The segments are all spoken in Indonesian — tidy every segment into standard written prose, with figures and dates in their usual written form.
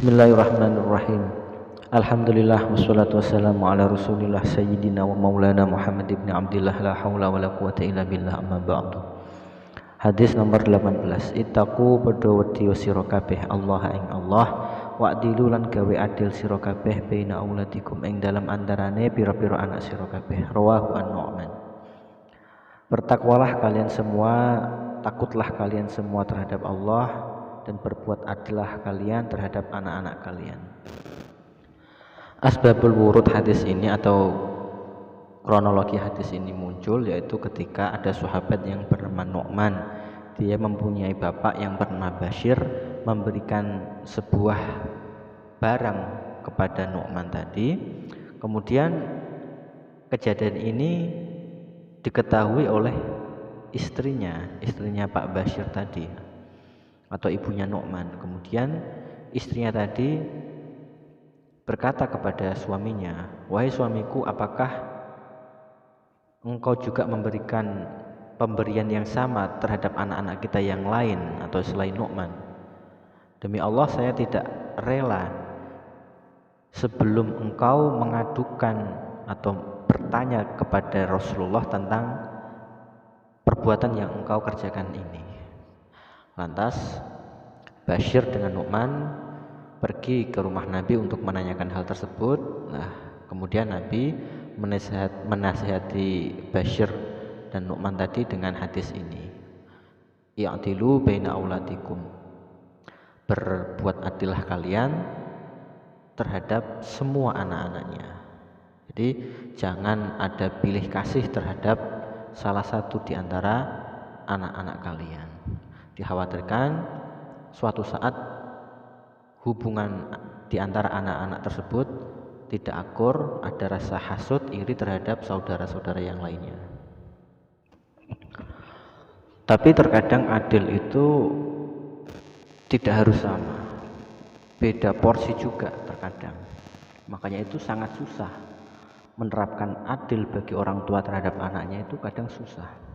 Bismillahirrahmanirrahim. Alhamdulillah wassalatu wassalamu ala Rasulillah sayyidina wa maulana Muhammad ibn Abdillah la haula wala quwata illa billah amma ba'du. Hadis nomor 18. Ittaqu padha wedi sira kabeh Allah ing Allah wa'dilu lan gawe adil sira kabeh baina auladikum ing dalam antarane pira-pira anak sira kabeh. Rawahu An-Nu'man. Bertakwalah kalian semua, takutlah kalian semua terhadap Allah dan berbuat adillah kalian terhadap anak-anak kalian. Asbabul wurud hadis ini atau kronologi hadis ini muncul yaitu ketika ada sahabat yang bernama Nu'man. Dia mempunyai bapak yang bernama Bashir, memberikan sebuah barang kepada Nu'man tadi. Kemudian kejadian ini diketahui oleh istrinya Pak Bashir tadi atau ibunya Nu'man. Kemudian istrinya tadi berkata kepada suaminya, "Wahai suamiku, apakah engkau juga memberikan pemberian yang sama terhadap anak-anak kita yang lain atau selain Nu'man? Demi Allah, saya tidak rela sebelum engkau mengadukan atau bertanya kepada Rasulullah tentang perbuatan yang engkau kerjakan ini." Lantas Bashir dengan Nu'man pergi ke rumah Nabi untuk menanyakan hal tersebut. Nah, kemudian Nabi menasihati Bashir dan Nu'man tadi dengan hadis ini. I'dilu baina auladikum. Berbuat adillah kalian terhadap semua anak-anaknya. Jadi jangan ada pilih kasih terhadap salah satu di antara anak-anak kalian. Dikhawatirkan suatu saat hubungan di antara anak-anak tersebut tidak akur, ada rasa hasud, iri terhadap saudara-saudara yang lainnya. Tapi terkadang adil itu tidak harus sama, beda porsi juga terkadang. Makanya itu sangat susah menerapkan adil bagi orang tua terhadap anaknya, itu kadang susah.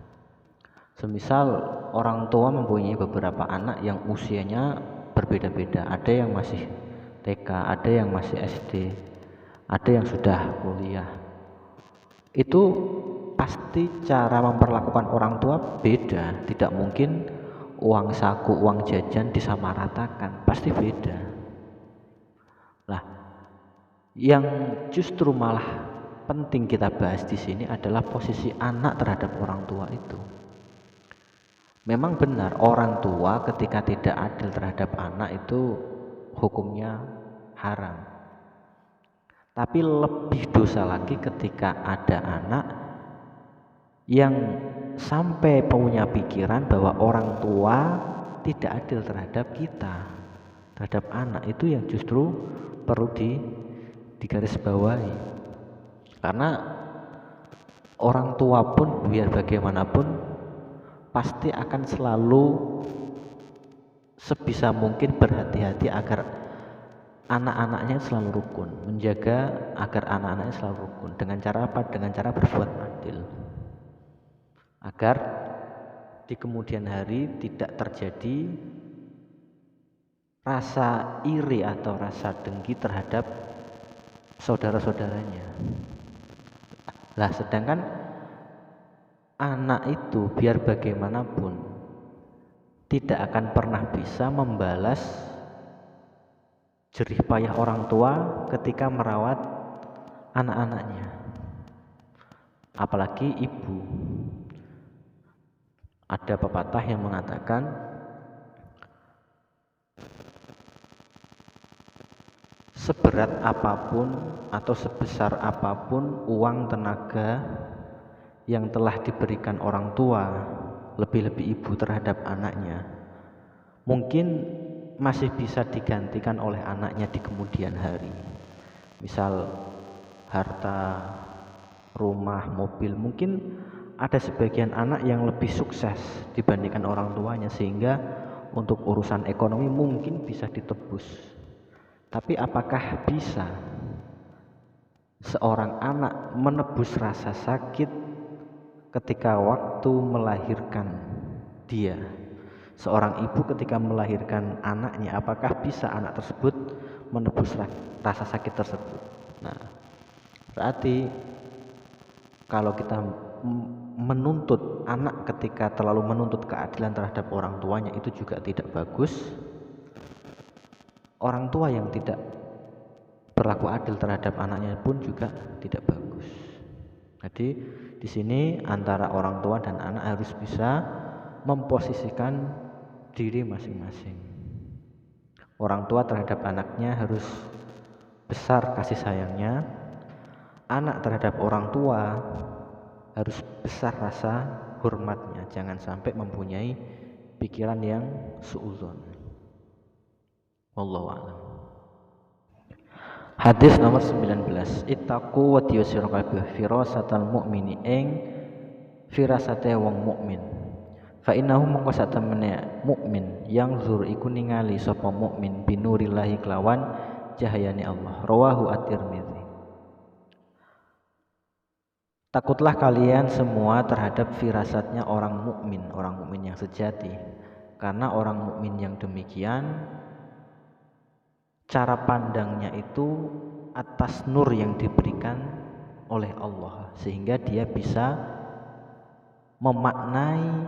Semisal orang tua mempunyai beberapa anak yang usianya berbeda-beda, ada yang masih TK, ada yang masih SD, ada yang sudah kuliah. Itu pasti cara memperlakukan orang tua beda, tidak mungkin uang saku, uang jajan disamaratakan, pasti beda. Nah, yang justru malah penting kita bahas di sini adalah posisi anak terhadap orang tua itu. Memang benar orang tua ketika tidak adil terhadap anak itu hukumnya haram. Tapi lebih dosa lagi ketika ada anak yang sampai punya pikiran bahwa orang tua tidak adil terhadap kita, terhadap anak. Itu yang justru perlu digarisbawahi. Karena orang tua pun biar bagaimanapun pasti akan selalu sebisa mungkin berhati-hati agar anak-anaknya selalu rukun, menjaga agar anak-anaknya selalu rukun. Dengan cara apa? Dengan cara berbuat adil, agar di kemudian hari tidak terjadi rasa iri atau rasa dengki terhadap saudara-saudaranya. Lah, sedangkan anak itu biar bagaimanapun tidak akan pernah bisa membalas jerih payah orang tua ketika merawat anak-anaknya, apalagi ibu. Ada pepatah yang mengatakan seberat apapun atau sebesar apapun uang tenaga yang telah diberikan orang tua, lebih-lebih ibu terhadap anaknya, mungkin masih bisa digantikan oleh anaknya di kemudian hari. Misal harta, rumah, mobil, mungkin ada sebagian anak yang lebih sukses dibandingkan orang tuanya, sehingga untuk urusan ekonomi mungkin bisa ditebus. Tapi apakah bisa seorang anak menebus rasa sakit ketika waktu melahirkan dia? Seorang ibu ketika melahirkan anaknya, apakah bisa anak tersebut menebus rasa sakit tersebut. Nah, berarti kalau kita menuntut anak ketika terlalu menuntut keadilan terhadap orang tuanya itu juga tidak bagus. Orang tua yang tidak berlaku adil terhadap anaknya pun juga tidak bagus. Jadi di sini antara orang tua dan anak harus bisa memposisikan diri masing-masing. Orang tua terhadap anaknya harus besar kasih sayangnya. Anak terhadap orang tua harus besar rasa hormatnya. Jangan sampai mempunyai pikiran yang suudzon. Wallahu a'lam. Hadis nomor 19. Ittaqu wa tiyusir kabeh firasatal mu'mini ing firasate wong mukmin. Fa innahu mongko satemene mukmin yang zur iku ningali sapa mukmin binurillahi kelawan cahayane Allah. Rawahu at-Tirmidzi. Takutlah kalian semua terhadap firasatnya orang mukmin yang sejati. Karena orang mukmin yang demikian cara pandangnya itu atas nur yang diberikan oleh Allah, sehingga dia bisa memaknai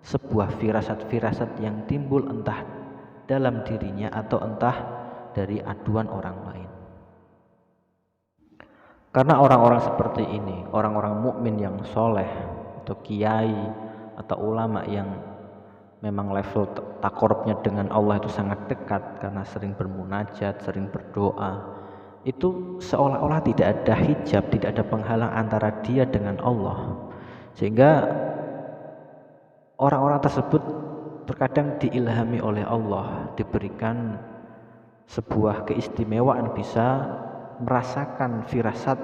sebuah firasat-firasat yang timbul entah dalam dirinya atau entah dari aduan orang lain. Karena orang-orang seperti ini, orang-orang mukmin yang soleh atau kiai atau ulama yang memang level takorubnya dengan Allah itu sangat dekat karena sering bermunajat, sering berdoa, itu seolah-olah tidak ada hijab, tidak ada penghalang antara dia dengan Allah, sehingga orang-orang tersebut terkadang diilhami oleh Allah, diberikan sebuah keistimewaan bisa merasakan firasat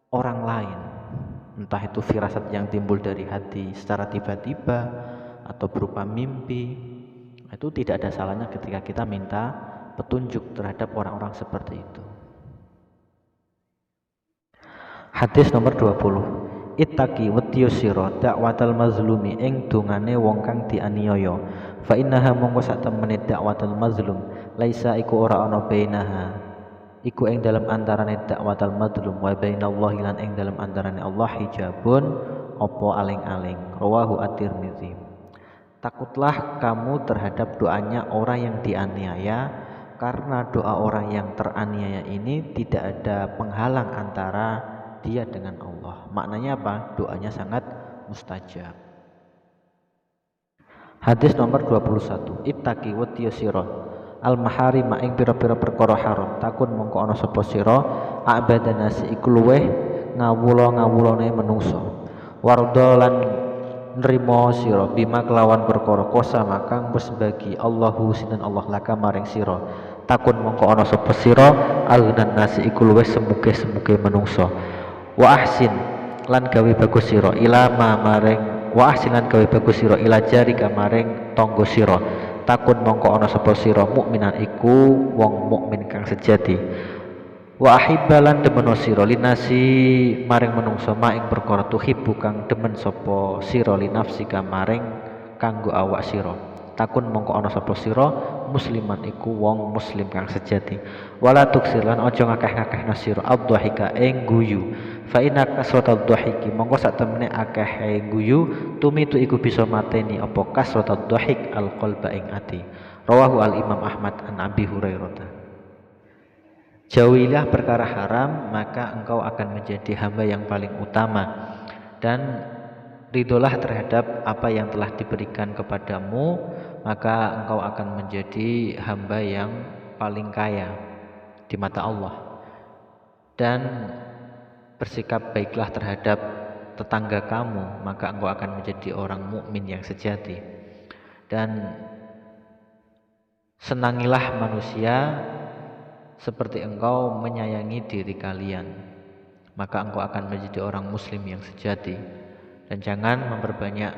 orang lain, entah itu firasat yang timbul dari hati secara tiba-tiba atau berupa mimpi. Itu tidak ada salahnya ketika kita minta petunjuk terhadap orang-orang seperti itu. Hadis nomor 20. Ittaqi watiyo sira dakwatal mazlumi ing dongane wong kang dianiaya. Fa innaha mongko sak temene dakwatal mazlum laisa iku ora ana bainaha iku ing dalam antarane dakwatal mazlum wa bainallahi lan ing dalam antarane Allah hijabun apa aling-aling. Rawahu at-Tirmidzi. Takutlah kamu terhadap doanya orang yang dianiaya, karena doa orang yang teraniaya ini tidak ada penghalang antara dia dengan Allah. Maknanya apa? Doanya sangat mustajab. Hadis nomor 21. Ittaqi wa tiyusira al-maharima ing pira-pira perkara haram takun mongko ana sapa sira abadanasi iku luweh ngawula-ngawulane menungso. Wardolan nrimo sira bima kelawan perkara kosa makang wis bagi Allahu sinan Allah laka maring sira. Takun mongko ana sapa sira alnan nasi iku luweh semuge-semuge menungso. Wa ahsin lan gawe bagus sira ila maring wa ahsin lan gawe bagus sira ila jarika maring tangga sira. Takun mongko ana sapa sira mukminan iku wong mukmin kang sejati. Wa ahibbalan demen sira linasi maring menungso maing perkara tuhibbu kang demen sapa sira linafsika maring kanggo awak sira. Takun mongko ana sapa sira musliman iku wong muslim kang sejati. Wala tuksir lan aja ngakeh-ngakehna sira adhahika ing guyu. Fa inna kasratad dhahiki mongko sak temene akeh guyu tumitu iku bisa mateni apa kasratad dhahik alqalba ing ati. Rawahu al-Imam Ahmad an Abi Hurairah. Jauhilah perkara haram, maka engkau akan menjadi hamba yang paling utama, dan ridolah terhadap apa yang telah diberikan kepadamu, maka engkau akan menjadi hamba yang paling kaya di mata Allah. Dan bersikap baiklah terhadap tetangga kamu, maka engkau akan menjadi orang mukmin yang sejati. Dan senangilah manusia seperti engkau menyayangi diri kalian, maka engkau akan menjadi orang muslim yang sejati. Dan jangan memperbanyak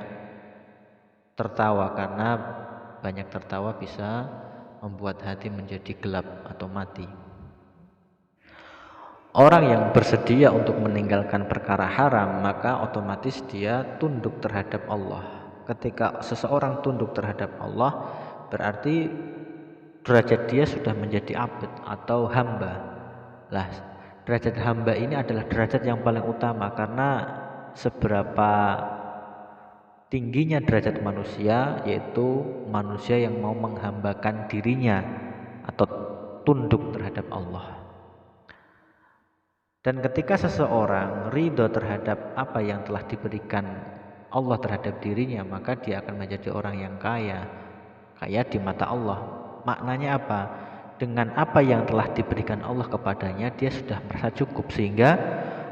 tertawa, karena banyak tertawa bisa membuat hati menjadi gelap atau mati. Orang yang bersedia untuk meninggalkan perkara haram, maka otomatis dia tunduk terhadap Allah. Ketika seseorang tunduk terhadap Allah, berarti derajat dia sudah menjadi abd atau hamba. Lah, derajat hamba ini adalah derajat yang paling utama karena seberapa tingginya derajat manusia, yaitu manusia yang mau menghambakan dirinya atau tunduk terhadap Allah. Dan ketika seseorang ridho terhadap apa yang telah diberikan Allah terhadap dirinya, maka dia akan menjadi orang yang kaya. Kaya di mata Allah. Maknanya apa? Dengan apa yang telah diberikan Allah kepadanya, dia sudah merasa cukup, sehingga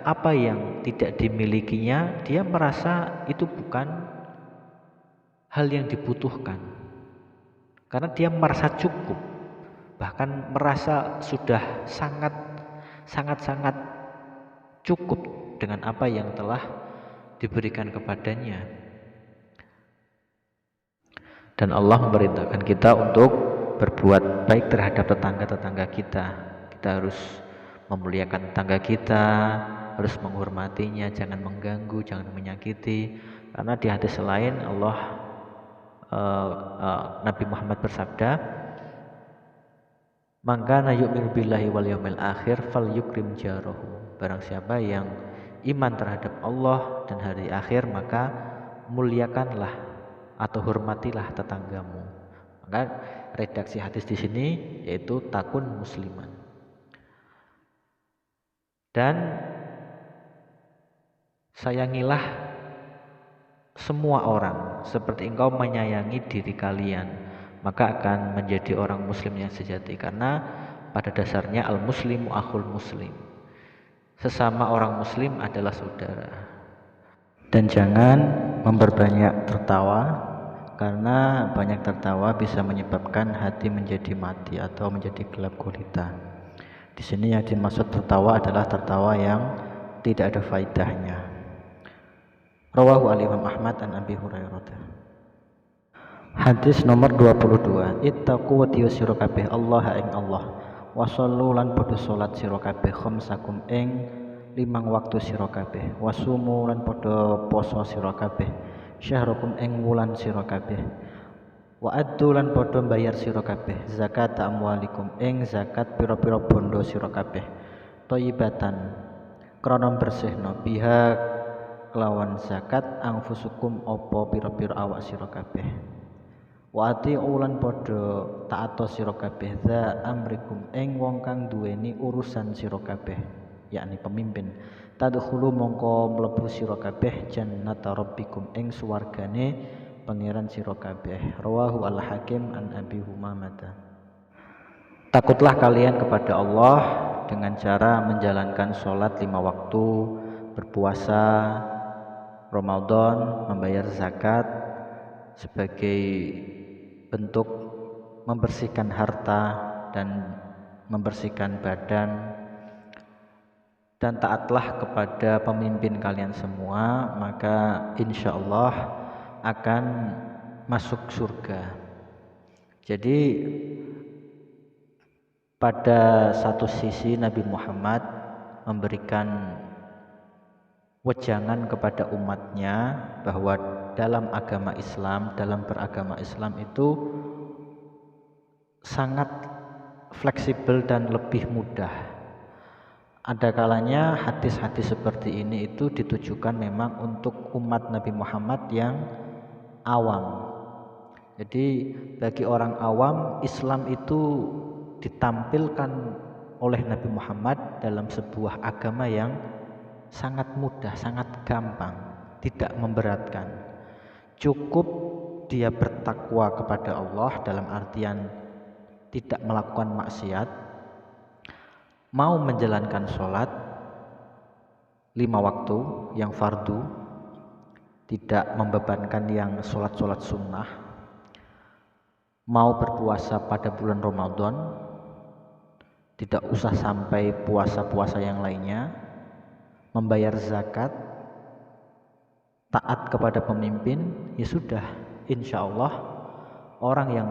apa yang tidak dimilikinya, dia merasa itu bukan hal yang dibutuhkan. Karena dia merasa cukup, bahkan merasa sudah sangat cukup dengan apa yang telah diberikan kepadanya. Dan Allah memerintahkan kita untuk berbuat baik terhadap tetangga-tetangga kita. Kita harus memuliakan tetangga kita, harus menghormatinya, jangan mengganggu, jangan menyakiti. Karena di hadis lain Nabi Muhammad bersabda, "Man kana yu'minu billahi wal yaumil akhir falyukrim jarahu." Barang siapa yang iman terhadap Allah dan hari akhir, maka muliakanlah atau hormatilah tetanggamu. Maka redaksi hadis di sini yaitu takun musliman. Dan sayangilah semua orang seperti engkau menyayangi diri kalian, maka akan menjadi orang muslim yang sejati. Karena pada dasarnya al-muslimu akhul muslim. Sesama orang muslim adalah saudara. Dan jangan memperbanyak tertawa, karena banyak tertawa bisa menyebabkan hati menjadi mati atau menjadi gelap gulita. Di sini yang dimaksud tertawa adalah tertawa yang tidak ada faedahnya. Rawahu al-Imam Ahmad an Abi Hurairah. Hadis nomor 22. Ittaqu wa sira kabeh Allah ing Allah. Wa shollu lan padha salat sira kabeh khamsakum ing 5 waktu sira kabeh. Wa sumu lan padha poso sira kabeh syahrakum ing wulan sira kabeh. Wa addu lan padha mbayar sira kabeh zakat amwalikum ing zakat pira-pira bondo sira kabeh. Thayyibatan krana bersihna biha kelawan zakat angfusukum apa pira-pira awak sira kabeh. Wa ati'u lan padha taat sira kabeh za amrikum ing wong kang duweni urusan sira kabeh, yakni pemimpin. Tadkhulu mongko mlebu sira kabeh jannata rabbikum ing swargane pangeran sira kabeh. Rawahu al-Hakim an Abi Humamah. Takutlah kalian kepada Allah dengan cara menjalankan sholat 5 waktu, berpuasa Ramadan, membayar zakat sebagai bentuk membersihkan harta dan membersihkan badan, dan taatlah kepada pemimpin kalian semua, maka insya Allah akan masuk surga. Jadi pada satu sisi Nabi Muhammad memberikan wejangan kepada umatnya bahwa dalam agama Islam, dalam beragama Islam itu sangat fleksibel dan lebih mudah. Ada kalanya hadis-hadis seperti ini itu ditujukan memang untuk umat Nabi Muhammad yang awam. Jadi bagi orang awam, Islam itu ditampilkan oleh Nabi Muhammad dalam sebuah agama yang sangat mudah, sangat gampang, tidak memberatkan. Cukup dia bertakwa kepada Allah dalam artian tidak melakukan maksiat, mau menjalankan sholat 5 waktu yang fardu, tidak membebankan yang sholat-sholat sunnah, mau berpuasa pada bulan Ramadan, tidak usah sampai puasa-puasa yang lainnya, membayar zakat, taat kepada pemimpin, ya sudah, insya Allah orang yang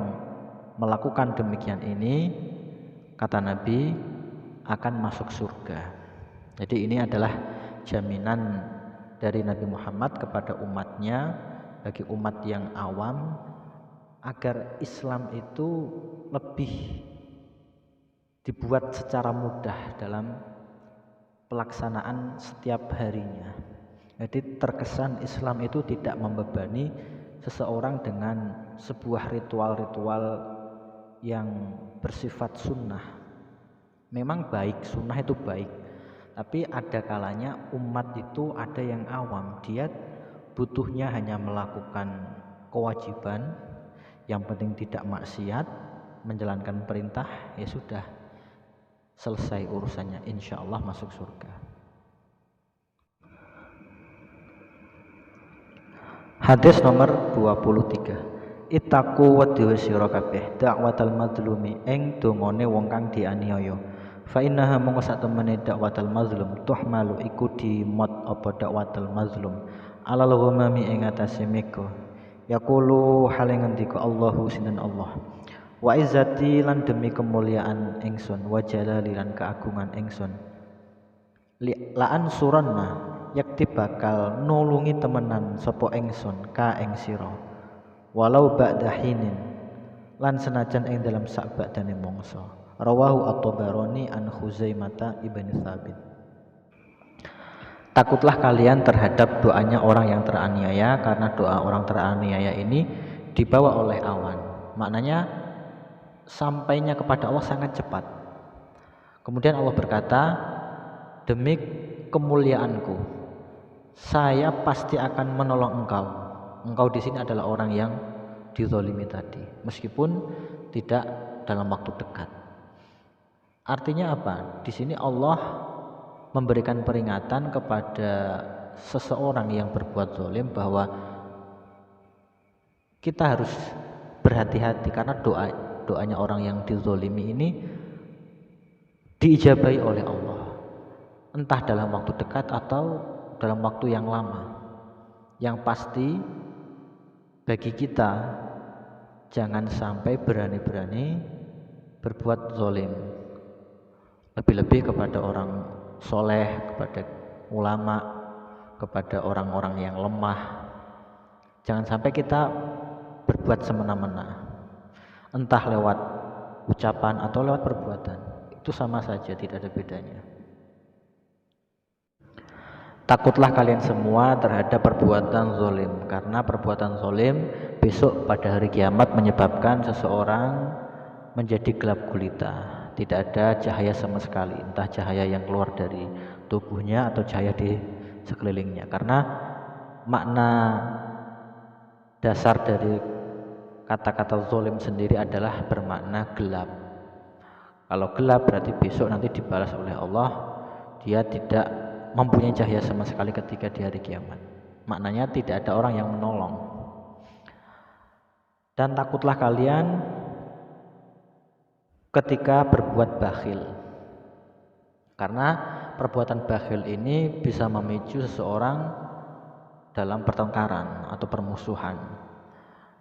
melakukan demikian ini, kata Nabi, akan masuk surga. Jadi ini adalah jaminan dari Nabi Muhammad kepada umatnya, bagi umat yang awam, agar Islam itu lebih dibuat secara mudah dalam pelaksanaan setiap harinya. Jadi terkesan Islam itu tidak membebani seseorang dengan sebuah ritual-ritual yang bersifat sunnah. Memang baik, sunnah itu baik, tapi ada kalanya umat itu ada yang awam, dia butuhnya hanya melakukan kewajiban, yang penting tidak maksiat, menjalankan perintah, ya sudah selesai urusannya, insya Allah masuk surga. Hadis nomor 23. Itaku wedhi sira kabeh dakwatal mazlumi ing dongane wong kang dianiaya. Fa innaha mongko sak temene dakwatal mazlum tuhmalu iku dimot apa dakwatal mazlum alal ghamami ing atase mega. Yaqulu hale ngendika Allahu sinan Allah. Wa izzati lan demi kemuliaan ingsun wa jalali lan keagungan ingsun. Laan suranna yakti bakal nulungi temenan sapa ingsun ka ing sira. Walau ba'da hinin lan senajan ing dalam sak badane mangsa. Rawahu at-Tabarani an Khuzaimah ibn Tsabit. Takutlah kalian terhadap doanya orang yang teraniaya, karena doa orang teraniaya ini dibawa oleh awan. Maknanya sampainya kepada Allah sangat cepat. Kemudian Allah berkata, demi kemuliaanku, saya pasti akan menolong engkau. Engkau di sini adalah orang yang dizalimi tadi, meskipun tidak dalam waktu dekat. Artinya apa? Di sini Allah memberikan peringatan kepada seseorang yang berbuat zalim bahwa kita harus berhati-hati, karena doanya orang yang dizalimi ini diijabahi oleh Allah, entah dalam waktu dekat atau dalam waktu yang lama. Yang pasti bagi kita jangan sampai berani-berani berbuat zalim, lebih-lebih kepada orang soleh, kepada ulama, kepada orang-orang yang lemah. Jangan sampai kita berbuat semena-mena, entah lewat ucapan atau lewat perbuatan. Itu sama saja, tidak ada bedanya. Takutlah kalian semua terhadap perbuatan zalim, karena perbuatan zalim besok pada hari kiamat menyebabkan seseorang menjadi gelap gulita, tidak ada cahaya sama sekali, entah cahaya yang keluar dari tubuhnya atau cahaya di sekelilingnya. Karena makna dasar dari kata-kata zalim sendiri adalah bermakna gelap. Kalau gelap berarti besok nanti dibalas oleh Allah, dia tidak mempunyai cahaya sama sekali ketika di hari kiamat. Maknanya tidak ada orang yang menolong. Dan takutlah kalian ketika berbuat bakhil, karena perbuatan bakhil ini bisa memicu seseorang dalam pertengkaran atau permusuhan.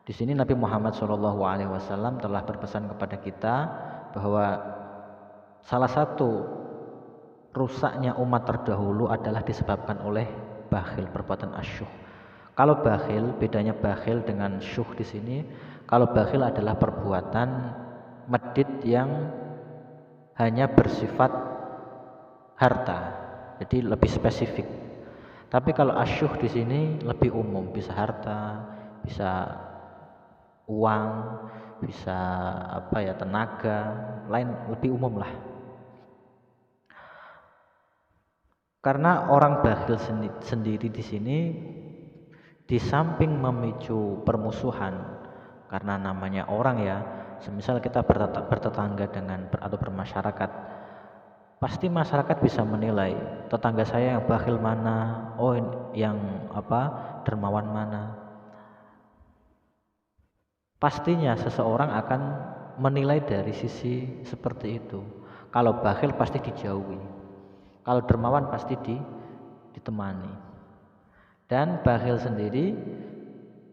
Di sini Nabi Muhammad SAW telah berpesan kepada kita bahwa salah satu rusaknya umat terdahulu adalah disebabkan oleh bakhil, perbuatan asyuh. Kalau bakhil, bedanya bakhil dengan syuh di sini. Kalau bakhil adalah perbuatan medit yang hanya bersifat harta, jadi lebih spesifik. Tapi kalau asyuh di sini lebih umum, bisa harta, bisa uang, bisa tenaga, lain lebih umum lah. Karena orang bakhil sendiri di sini di samping memicu permusuhan, karena namanya orang ya, semisal kita bertetangga dengan atau bermasyarakat, pasti masyarakat bisa menilai tetangga saya yang bakhil mana, oh yang dermawan mana. Pastinya seseorang akan menilai dari sisi seperti itu. Kalau bakhil pasti dijauhi, kalau dermawan pasti ditemani. Dan bakhil sendiri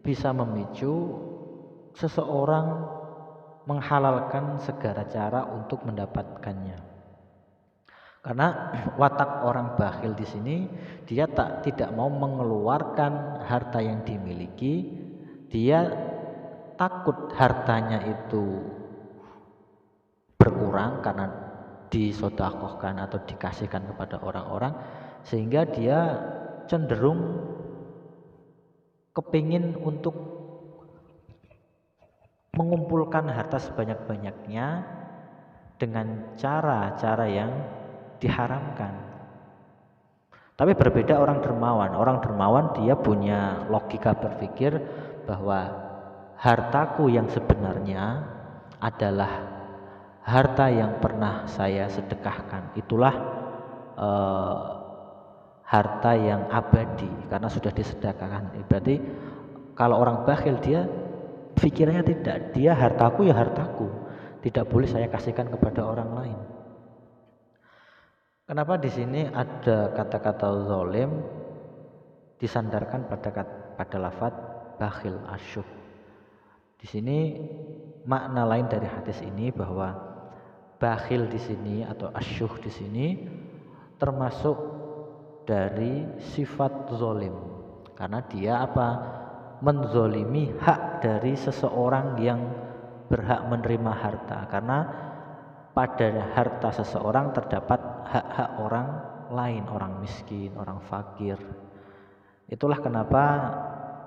bisa memicu seseorang menghalalkan segala cara untuk mendapatkannya. Karena watak orang bakhil di sini, dia tidak mau mengeluarkan harta yang dimiliki, dia takut hartanya itu berkurang karena disodakohkan atau dikasihkan kepada orang-orang, sehingga dia cenderung kepingin untuk mengumpulkan harta sebanyak-banyaknya dengan cara-cara yang diharamkan. Tapi berbeda orang dermawan. Orang dermawan dia punya logika berpikir bahwa hartaku yang sebenarnya adalah harta yang pernah saya sedekahkan. Itulah harta yang abadi karena sudah disedekahkan. Berarti kalau orang bakhil dia pikirannya tidak, dia hartaku ya hartaku, tidak boleh saya kasihkan kepada orang lain. Kenapa di sini ada kata-kata zalim disandarkan pada lafaz bakhil asyuh? Di sini makna lain dari hadis ini bahwa bakhil di sini atau asyuh di sini termasuk dari sifat zalim, karena dia apa? Menzolimi hak dari seseorang yang berhak menerima harta, karena pada harta seseorang terdapat hak-hak orang lain, orang miskin, orang fakir. Itulah kenapa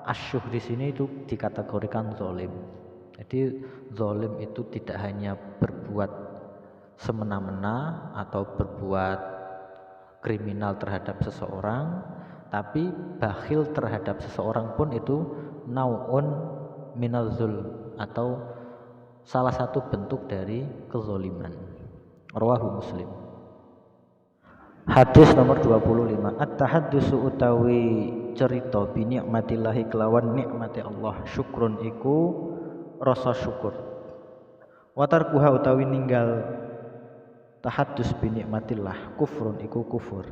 asyuh di sini itu dikategorikan zalim. Jadi zalim itu tidak hanya berbuat semena-mena atau berbuat kriminal terhadap seseorang, tapi bakhil terhadap seseorang pun itu nau'un minal zulm atau salah satu bentuk dari kezaliman. Rawahu Muslim. Hadis nomor 25. At-tahaddusu utawi cerita bi nikmatillahi kelawan nikmati Allah, syukrun iku rasa syukur. Wa tarkuha utawi ninggal tahaddus bi nikmatillah, kufrun iku kufur.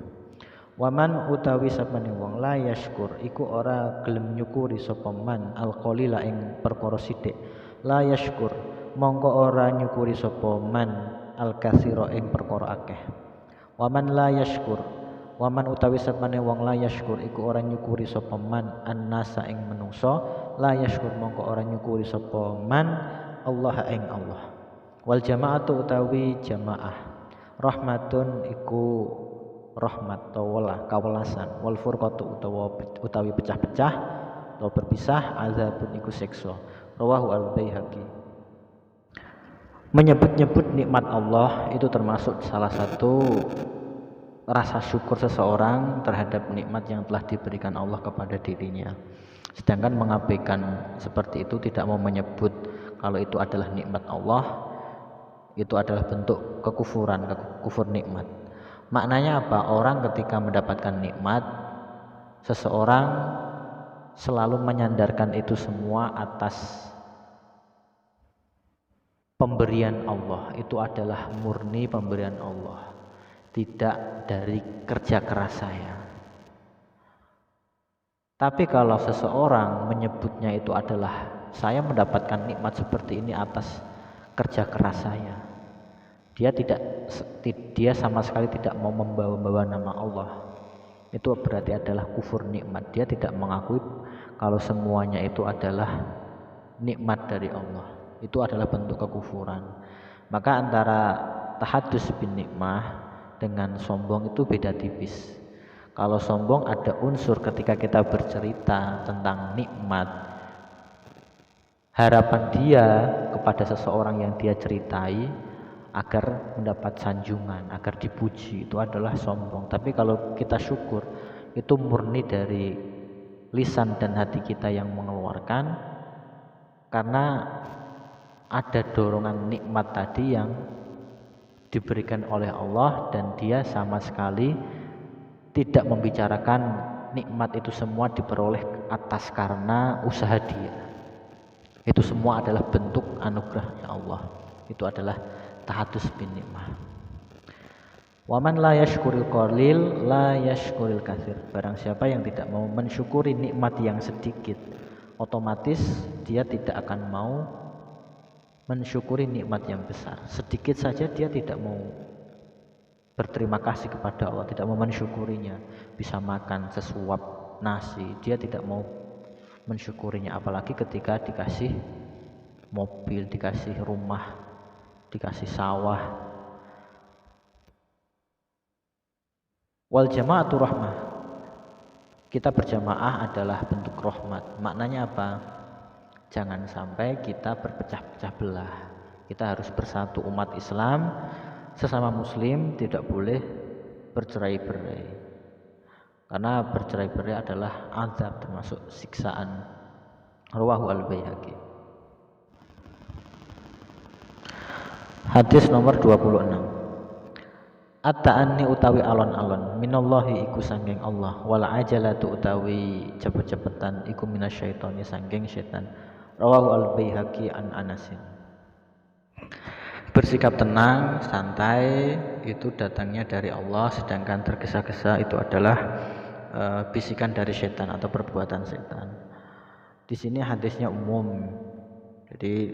Waman utawi sapane wong la yashkur iku ora gelem nyukuri sapa man alqalila ing perkara sithik, la yashkur mongko ora nyukuri sapa man alkatsira ing perkara akeh. Waman la yashkur, waman utawi sapane wong la yashkur iku ora nyukuri sapa man annasa ing menungso, la yashkur mongko ora nyukuri sapa man Allah ing Allah. Wal jamaatu utawi jamaah rahmatun iku rahmat atau kawelasan, wal furqatu utawi pecah-pecah atau berpisah, azabun iku siksa. Rawahu al-Baihaqi. Menyebut-nyebut nikmat Allah itu termasuk salah satu rasa syukur seseorang terhadap nikmat yang telah diberikan Allah kepada dirinya. Sedangkan mengabaikan seperti itu, tidak mau menyebut kalau itu adalah nikmat Allah, itu adalah bentuk kekufuran, kufur nikmat. Maknanya apa? Orang ketika mendapatkan nikmat, seseorang selalu menyandarkan itu semua atas pemberian Allah. Itu adalah murni pemberian Allah, tidak dari kerja keras saya. Tapi kalau seseorang menyebutnya itu adalah saya mendapatkan nikmat seperti ini atas kerja keras saya, dia sama sekali tidak mau membawa nama Allah. Itu berarti adalah kufur nikmat. Dia tidak mengakui kalau semuanya itu adalah nikmat dari Allah. Itu adalah bentuk kekufuran. Maka antara tahaddus bin nikmah dengan sombong itu beda tipis. Kalau sombong ada unsur ketika kita bercerita tentang nikmat, harapan dia kepada seseorang yang dia ceritai agar mendapat sanjungan, agar dipuji, itu adalah sombong. Tapi kalau kita syukur, itu murni dari lisan dan hati kita yang mengeluarkan, karena ada dorongan nikmat tadi yang diberikan oleh Allah, dan dia sama sekali tidak membicarakan nikmat itu semua diperoleh atas karena usaha dia. Itu semua adalah bentuk anugerahnya Allah. Itu adalah tahaddus bin nikmah. Waman la yashkuril qalil la yashkuril katsir. Barang siapa yang tidak mau mensyukuri nikmat yang sedikit, otomatis dia tidak akan mau mensyukuri nikmat yang besar. Sedikit saja dia tidak mau berterima kasih kepada Allah, tidak mau mensyukurinya. Bisa makan sesuap nasi, dia tidak mau mensyukurinya, apalagi ketika dikasih mobil, dikasih rumah, dikasih sawah. Wal jama'atu rahmah, kita berjamaah adalah bentuk rahmat. Maknanya apa? Jangan sampai kita berpecah-pecah belah. Kita harus bersatu umat Islam, sesama muslim tidak boleh bercerai-berai. Karena bercerai-berai adalah azab, termasuk siksaan. Rawahu al-Baihaqi. Hadis nomor 26. At-ta'anni utawi alon-alon minallahi iku sangking Allah, wal ajalatu utawi cepet-cepetan iku minasyaitoni sangking setan. Rawahu al-Baihaqi an Anasin. Bersikap tenang, santai itu datangnya dari Allah, sedangkan tergesa-gesa itu adalah bisikan dari setan atau perbuatan setan. Di sini hadisnya umum, jadi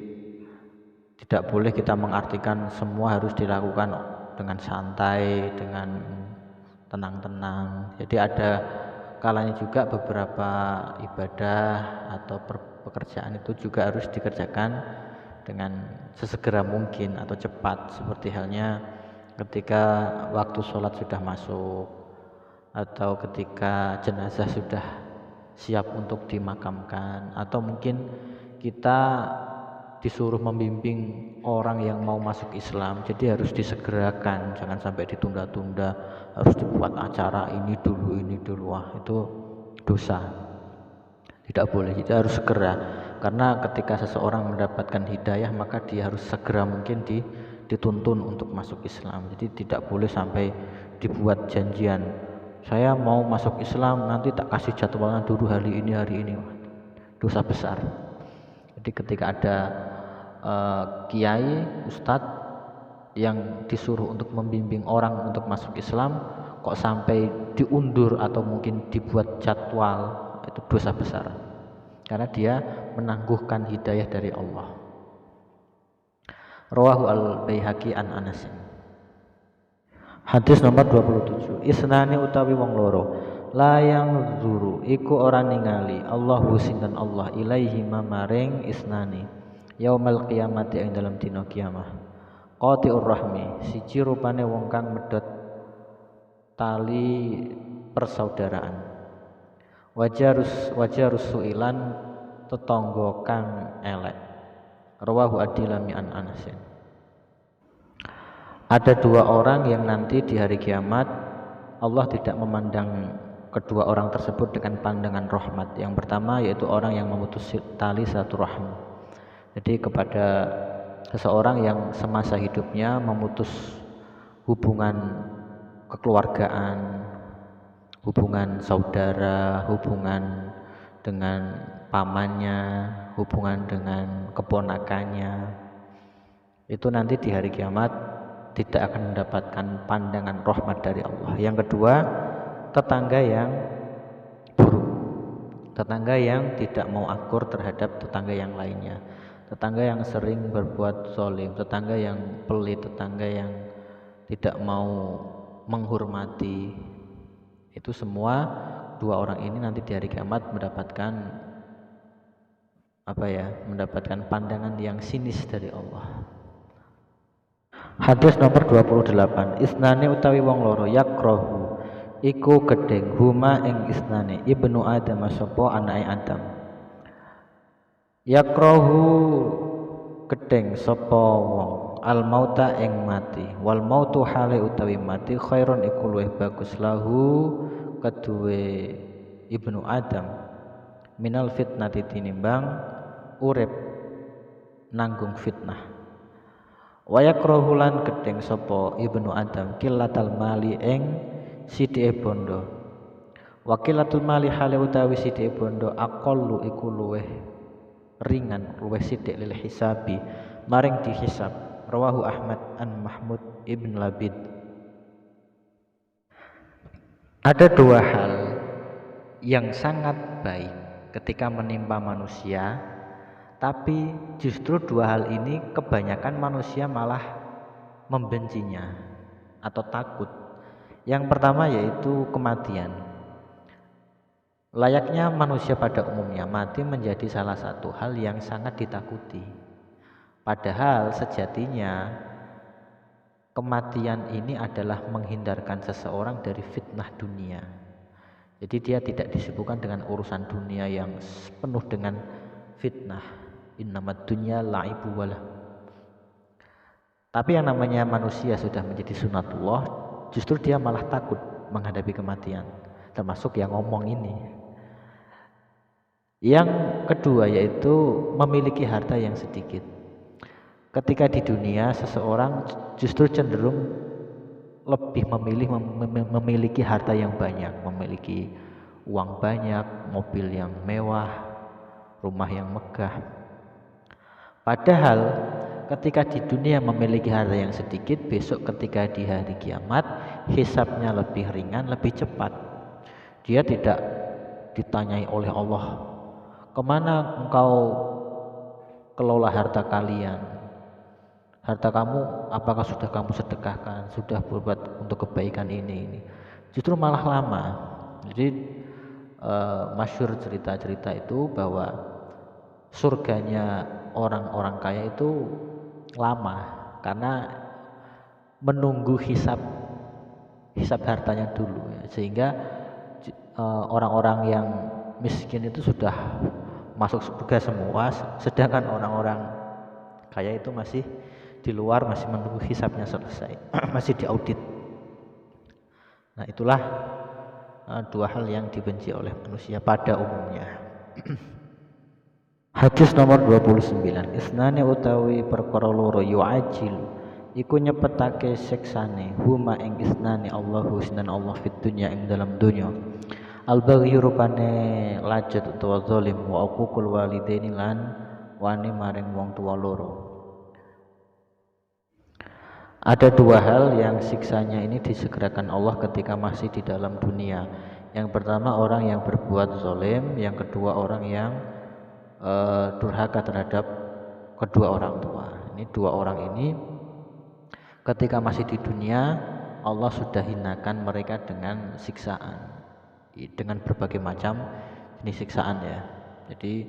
tidak boleh kita mengartikan semua harus dilakukan dengan santai, dengan tenang-tenang. Jadi ada kalanya juga beberapa ibadah atau pekerjaan itu juga harus dikerjakan dengan sesegera mungkin atau cepat, seperti halnya ketika waktu sholat sudah masuk atau ketika jenazah sudah siap untuk dimakamkan, atau mungkin kita disuruh membimbing orang yang mau masuk Islam, jadi harus disegerakan, jangan sampai ditunda-tunda, harus dibuat acara ini dulu. Wah, itu dosa, tidak boleh. Kita harus segera, karena ketika seseorang mendapatkan hidayah maka dia harus segera mungkin dituntun untuk masuk Islam. Jadi tidak boleh sampai dibuat janjian, saya mau masuk Islam nanti tak kasih jadwalnya dulu hari ini. Dosa besar. Jadi ketika ada kiai, ustadz yang disuruh untuk membimbing orang untuk masuk Islam, kok sampai diundur atau mungkin dibuat jadwal, itu dosa besar, karena dia menangguhkan hidayah dari Allah. Rawahu al-Baihaqi an Anas. Hadis nomor 27. Isnani utawi wong loro, la yang zuru iku ora ningali Allahu sinten Allah ilaihi maring isnani yaumal qiyamati ing dalam dina kiamah. Qati'ur rahmi, siji rupane wong kang medhot tali persaudaraan. Wajarus suilan, tetangga kang elek. Rawahu ad-Dilami an Anasin. Ada dua orang yang nanti di hari kiamat Allah tidak memandang kedua orang tersebut dengan pandangan rahmat. Yang pertama yaitu orang yang memutus tali silaturahmi. Jadi kepada seseorang yang semasa hidupnya memutus hubungan kekeluargaan, hubungan saudara, hubungan dengan pamannya, hubungan dengan keponakannya, itu nanti di hari kiamat tidak akan mendapatkan pandangan rahmat dari Allah. Yang kedua, tetangga yang buruk, tetangga yang tidak mau akur terhadap tetangga yang lainnya, tetangga yang sering berbuat zalim, tetangga yang pelit, tetangga yang tidak mau menghormati. Itu semua dua orang ini nanti di hari kiamat mendapatkan mendapatkan pandangan yang sinis dari Allah. Hadis nomor 28. Isnani utawi wong loro yakrohu iku gedeng huma ing isnani ibnu Adam sapa anake Adam. Yakrohu gedeng sapa wong al mauta ing mati, wal mautu hale utawi mati khairun iku luwih bagus lahu keduwe ibnu Adam minal fitnati tinimbang urip nanggung fitnah. Wayakrahu lan gedeng sapa ibnu Adam killatal mali ing sithike bondo. Wakilatul mali hale utawi sithike bondo aqallu iku luweh ringan, luweh sithik lil hisabi maring dihisab. Rawahu Ahmad an Mahmud ibn Labid. Ada dua hal yang sangat baik ketika menimpa manusia, tapi justru dua hal ini kebanyakan manusia malah membencinya atau takut. Yang pertama yaitu kematian. Layaknya manusia pada umumnya, mati menjadi salah satu hal yang sangat ditakuti. Padahal sejatinya kematian ini adalah menghindarkan seseorang dari fitnah dunia. Jadi dia tidak disibukkan dengan urusan dunia yang penuh dengan fitnah. Innamad dunya la'ibu walah. Tapi yang namanya manusia sudah menjadi sunatullah, justru dia malah takut menghadapi kematian. Termasuk yang ngomong ini. Yang kedua yaitu memiliki harta yang sedikit. Ketika di dunia seseorang justru cenderung lebih memilih memiliki harta yang banyak, memiliki uang banyak, mobil yang mewah, rumah yang megah. Padahal ketika di dunia memiliki harta yang sedikit, besok ketika di hari kiamat hisabnya lebih ringan, lebih cepat. Dia tidak ditanyai oleh Allah, kemana engkau kelola harta kalian? Harta kamu apakah sudah kamu sedekahkan, sudah berbuat untuk kebaikan ini. Justru malah lama. Jadi masyhur cerita-cerita itu bahwa surganya orang-orang kaya itu lama karena menunggu hisab hartanya dulu ya. Sehingga orang-orang yang miskin itu sudah masuk surga semua, sedangkan orang-orang kaya itu masih di luar, masih menunggu hisabnya selesai, masih diaudit. Nah, itulah dua hal yang dibenci oleh manusia pada umumnya. Hadis nomor 29. Isnane utawi perkara loro yu'ajil iku nyepetake siksane huma ing isnane Allahu sinan Allah fit dunya ing dalam dunya. Al-baghi rupane lajat utawa zalim wa uququl walidaini lan wani maring wong tuwa loro. Ada dua hal yang siksanya ini disegerakan Allah ketika masih di dalam dunia. Yang pertama orang yang berbuat zalim, yang kedua orang yang durhaka terhadap kedua orang tua. Ini dua orang ini ketika masih di dunia Allah sudah hinakan mereka dengan siksaan, dengan berbagai macam jenis siksaan ya. Jadi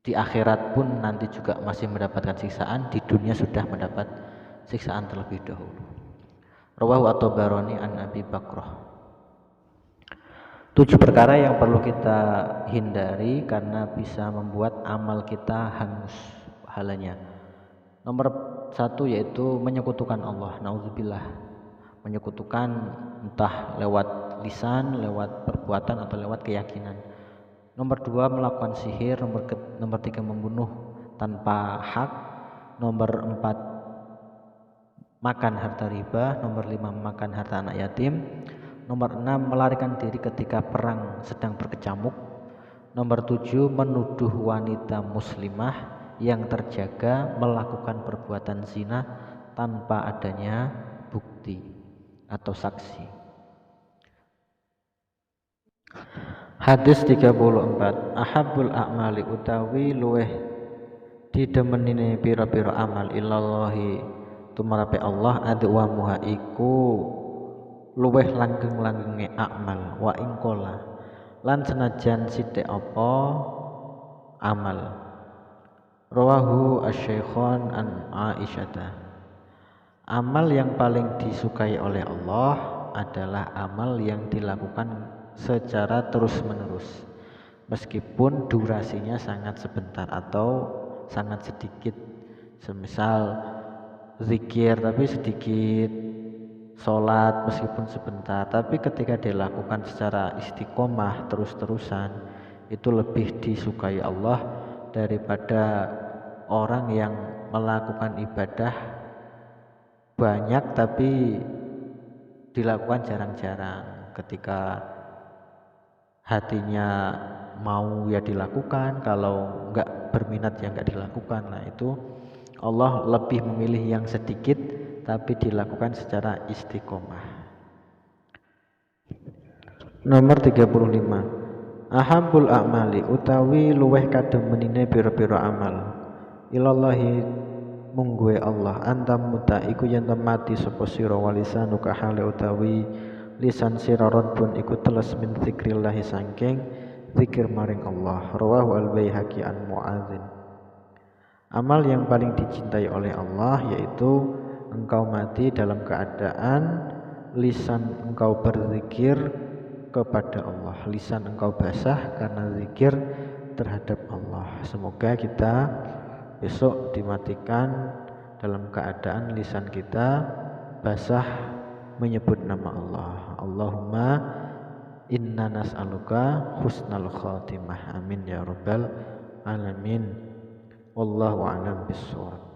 di akhirat pun nanti juga masih mendapatkan siksaan, di dunia sudah mendapat siksaan terlebih dahulu. Rawahu at-Tabarani an Abi Bakrah. 7 perkara yang perlu kita hindari karena bisa membuat amal kita hangus pahalanya. Nomor 1 yaitu menyekutukan Allah, naudzubillah. Menyekutukan entah lewat lisan, lewat perbuatan atau lewat keyakinan. Nomor 2 melakukan sihir. Nomor 3 membunuh tanpa hak. Nomor 4 makan harta riba. Nomor 5 makan harta anak yatim. Nomor 6 melarikan diri ketika perang sedang berkecamuk. Nomor 7 menuduh wanita muslimah yang terjaga melakukan perbuatan zina tanpa adanya bukti atau saksi. Hadis 34. Ahabbul a'mali utawi luweh didemenine pira-pira amal ilallahi tumarape Allah adwamuha iku luweh langgeng-langgenge amal wa ingkola lan senajan sithik apa amal. Rawahu asy-Syaikhan an Aisyah. Amal yang paling disukai oleh Allah adalah amal yang dilakukan secara terus-menerus meskipun durasinya sangat sebentar atau sangat sedikit. Semisal zikir tapi sedikit, sholat meskipun sebentar, tapi ketika dilakukan secara istiqomah terus-terusan itu lebih disukai Allah daripada orang yang melakukan ibadah banyak tapi dilakukan jarang-jarang. Ketika hatinya mau ya dilakukan, kalau enggak berminat ya enggak dilakukan. Nah itu Allah lebih memilih yang sedikit tapi dilakukan secara istiqomah. Nomor 35. Ahabbul a'mali utawi luweh kademenine pira-pira amal ilallahi mungguwe Allah antam muta iku yen mati sapa sira walisanu kahale utawi lisan sira radbun iku teles min zikrillah sangking zikir maring Allah. Rawahu al-Baihaqi an Muadzin. Amal yang paling dicintai oleh Allah yaitu engkau mati dalam keadaan lisan engkau berzikir kepada Allah, lisan engkau basah karena zikir terhadap Allah. Semoga kita besok dimatikan dalam keadaan lisan kita basah menyebut nama Allah. Allahumma inna nas'aluka husnal khatimah. Amin ya rabbal alamin. Wallahu a'lam bishawab.